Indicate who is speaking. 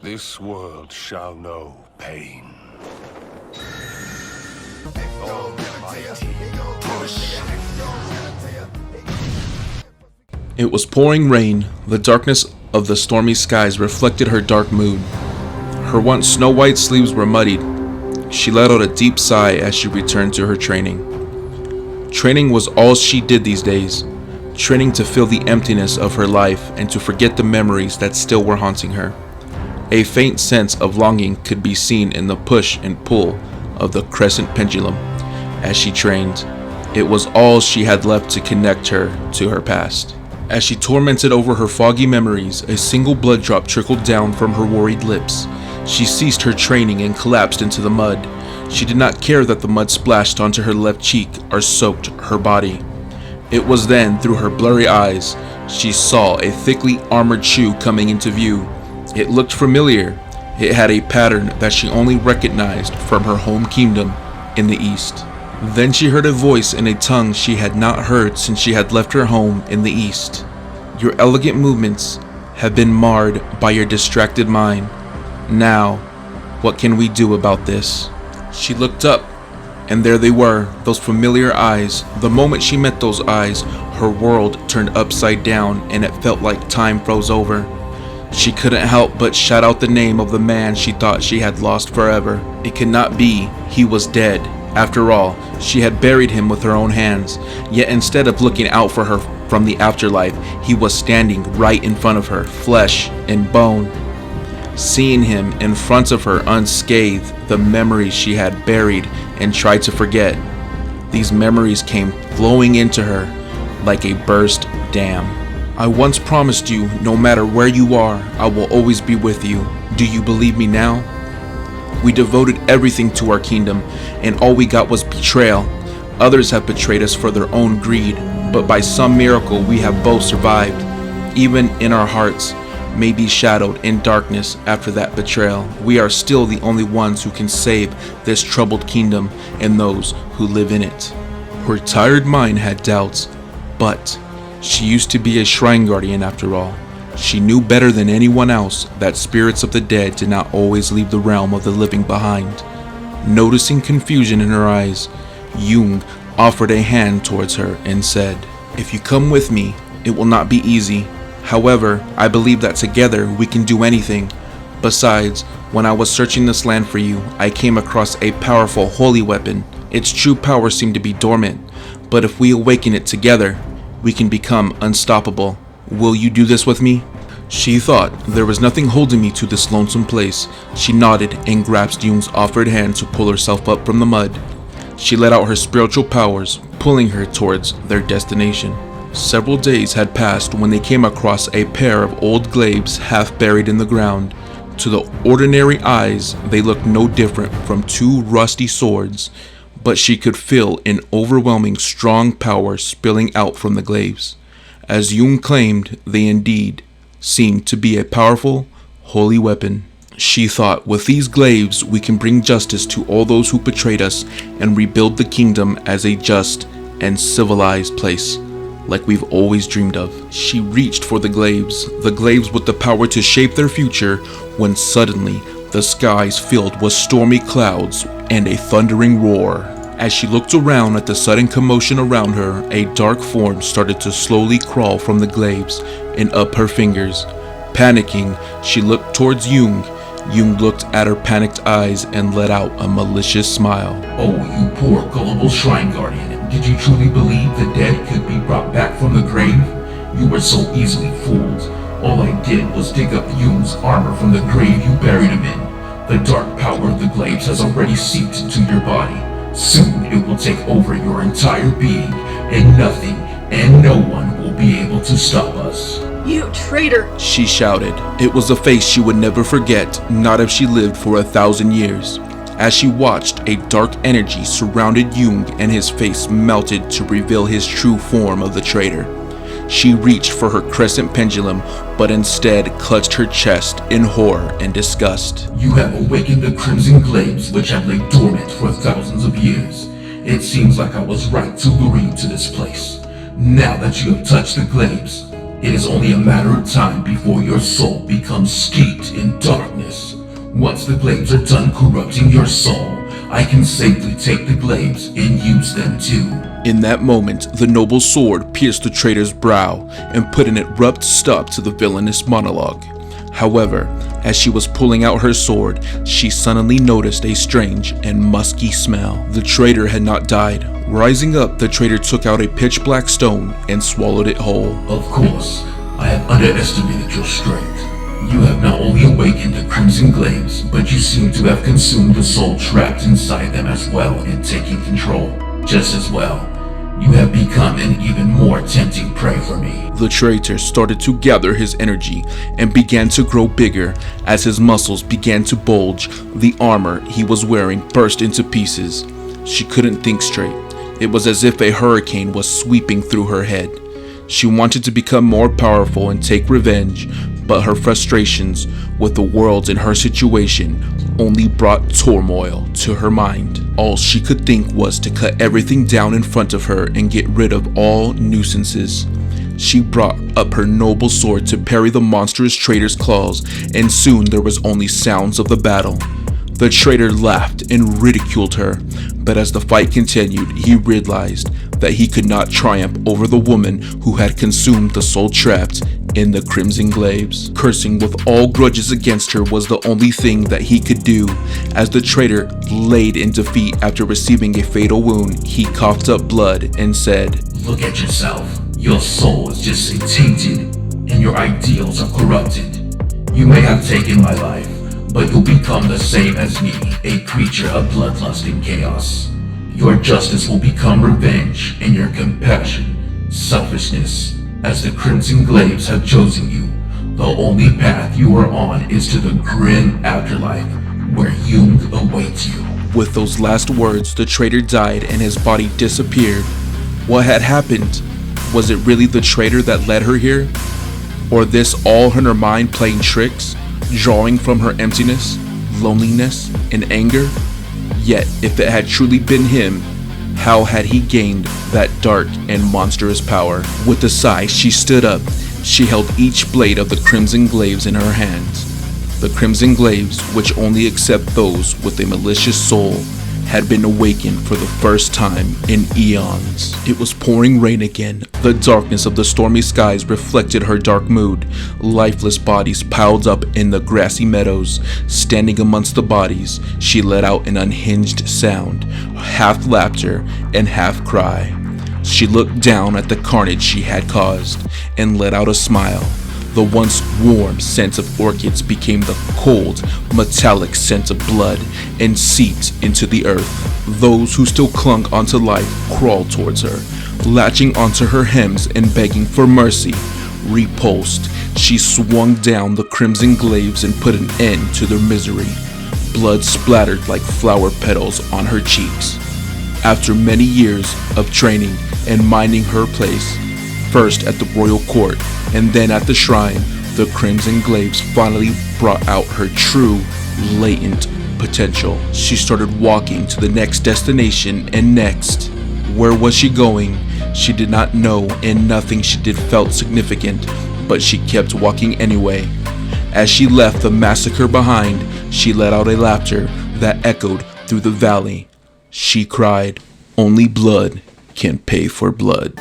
Speaker 1: This world shall know pain.
Speaker 2: It was pouring rain. The darkness of the stormy skies reflected her dark mood. Her once snow-white sleeves were muddied. She let out a deep sigh as she returned to her training. Training was all she did these days. Training to fill the emptiness of her life and to forget the memories that still were haunting her. A faint sense of longing could be seen in the push and pull of the crescent pendulum as she trained. It was all she had left to connect her to her past. As she tormented over her foggy memories, a single blood drop trickled down from her worried lips. She ceased her training and collapsed into the mud. She did not care that the mud splashed onto her left cheek or soaked her body. It was then, through her blurry eyes, she saw a thickly armored shoe coming into view. It looked familiar. It had a pattern that she only recognized from her home kingdom in the east. Then she heard a voice in a tongue she had not heard since she had left her home in the east. Your elegant movements have been marred by your distracted mind. Now, what can we do about this? She looked up, and there they were, those familiar eyes. The moment she met those eyes, her world turned upside down and it felt like time froze over. She couldn't help but shout out the name of the man she thought she had lost forever. It could not be. He was dead. After all, she had buried him with her own hands. Yet instead of looking out for her from the afterlife, he was standing right in front of her, flesh and bone. Seeing him in front of her unscathed, the memories she had buried and tried to forget, these memories came flowing into her like a burst dam. I once promised you, no matter where you are, I will always be with you. Do you believe me now? We devoted everything to our kingdom, and all we got was betrayal. Others have betrayed us for their own greed, but by some miracle we have both survived. Even in our hearts may be shadowed in darkness after that betrayal, we are still the only ones who can save this troubled kingdom and those who live in it. Her tired mind had doubts, but she used to be a shrine guardian after all. She knew better than anyone else that spirits of the dead did not always leave the realm of the living behind. Noticing confusion in her eyes, Jung offered a hand towards her and said, "If you come with me, it will not be easy. However, I believe that together we can do anything. Besides, when I was searching this land for you, I came across a powerful holy weapon. Its true power seemed to be dormant, but if we awaken it together, we can become unstoppable. Will you do this with me?" She thought there was nothing holding me to this lonesome place. She nodded and grasped Jung's offered hand to pull herself up from the mud. She let out her spiritual powers, pulling her towards their destination. Several days had passed when they came across a pair of old glaives half buried in the ground. To the ordinary eyes, they looked no different from two rusty swords, but she could feel an overwhelming strong power spilling out from the glaives. As Jung claimed, they indeed seemed to be a powerful, holy weapon. She thought, with these glaives, we can bring justice to all those who betrayed us and rebuild the kingdom as a just and civilized place, like we've always dreamed of. She reached for the glaives with the power to shape their future, when suddenly the skies filled with stormy clouds and a thundering roar. As she looked around at the sudden commotion around her, a dark form started to slowly crawl from the glaives and up her fingers. Panicking, she looked towards Jung. Jung looked at her panicked eyes and let out a malicious smile.
Speaker 3: "Oh, you poor gullible shrine guardian. Did you truly believe the dead could be brought back from the grave? You were so easily fooled. All I did was dig up Jung's armor from the grave you buried him in. The dark power of the glaives has already seeped into your body. Soon it will take over your entire being, and nothing and no one will be able to stop us."
Speaker 4: "You traitor!"
Speaker 2: she shouted. It was a face she would never forget, not if she lived for 1,000 years. As she watched, a dark energy surrounded Jung and his face melted to reveal his true form of the traitor. She reached for her crescent pendulum, but instead clutched her chest in horror and disgust.
Speaker 3: "You have awakened the crimson glaives which have lain dormant for thousands of years. It seems like I was right to lure you to this place. Now that you have touched the glaives, It is only a matter of time before your soul becomes steeped in darkness. Once the glaives are done corrupting your soul, I can safely take the glaives and use them too.
Speaker 2: In that moment, the noble sword pierced the traitor's brow and put an abrupt stop to the villainous monologue. However, as she was pulling out her sword, she suddenly noticed a strange and musky smell. The traitor had not died. Rising up, the traitor took out a pitch-black stone and swallowed it whole.
Speaker 3: Of course, I have underestimated your strength. You have not only awakened the Crimson Glaives, but you seem to have consumed the soul trapped inside them as well and taking control. Just as well, you have become an even more tempting prey for me.
Speaker 2: The traitor started to gather his energy and began to grow bigger. As his muscles began to bulge, the armor he was wearing burst into pieces. She couldn't think straight. It was as if a hurricane was sweeping through her head. She wanted to become more powerful and take revenge, but her frustrations with the world and her situation only brought turmoil to her mind. All she could think was to cut everything down in front of her and get rid of all nuisances. She brought up her noble sword to parry the monstrous traitor's claws, and soon there was only sounds of the battle. The traitor laughed and ridiculed her, but as the fight continued, he realized that he could not triumph over the woman who had consumed the soul trapped in the Crimson Glaives. Cursing with all grudges against her was the only thing that he could do. As the traitor laid in defeat after receiving a fatal wound, he coughed up blood and said,
Speaker 3: "Look at yourself. Your soul is just tainted, and your ideals are corrupted. You may have taken my life, but you'll become the same as me, a creature of bloodlust and chaos. Your justice will become revenge, and your compassion, selfishness. As the Crimson Glaives have chosen you, the only path you are on is to the grim afterlife, where Jung awaits you."
Speaker 2: With those last words, the traitor died and his body disappeared. What had happened? Was it really the traitor that led her here? Or this all in her mind playing tricks, drawing from her emptiness, loneliness, and anger? Yet, if it had truly been him, how had he gained that dark and monstrous power? With a sigh, she stood up. She held each blade of the Crimson Glaives in her hands. The Crimson Glaives, which only accept those with a malicious soul, had been awakened for the first time in eons. It was pouring rain again. The darkness of the stormy skies reflected her dark mood. Lifeless bodies piled up in the grassy meadows. Standing amongst the bodies, she let out an unhinged sound, half laughter and half cry. She looked down at the carnage she had caused and let out a smile. The once warm scent of orchids became the cold, metallic scent of blood and seeped into the earth. Those who still clung onto life crawled towards her, latching onto her hems and begging for mercy. Repulsed, she swung down the Crimson Glaives and put an end to their misery. Blood splattered like flower petals on her cheeks. After many years of training and minding her place, first at the royal court and then at the shrine, the Crimson Glaives finally brought out her true, latent potential. She started walking to the next destination and next. Where was she going? She did not know, and nothing she did felt significant, but she kept walking anyway. As she left the massacre behind, she let out a laughter that echoed through the valley. She cried, "Only blood can pay for blood."